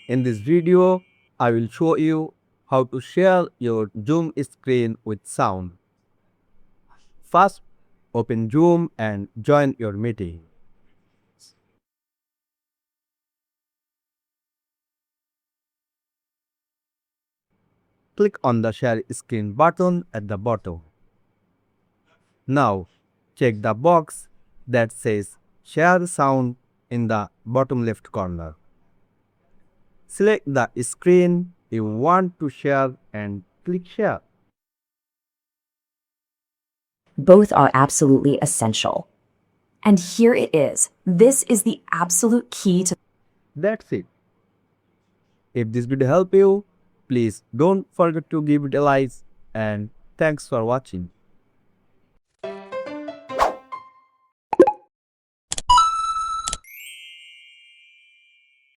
In this video, I will show you how to share your Zoom screen with sound. First, open Zoom and join your meeting. Click on the Share Screen button at the bottom. Now, check the box that says Share Sound in the bottom left corner. Select the screen you want to share and click Share. Both are absolutely essential. And here it is. This is the absolute key to That's it. If this video helped you, please don't forget to give it a like and thanks for watching.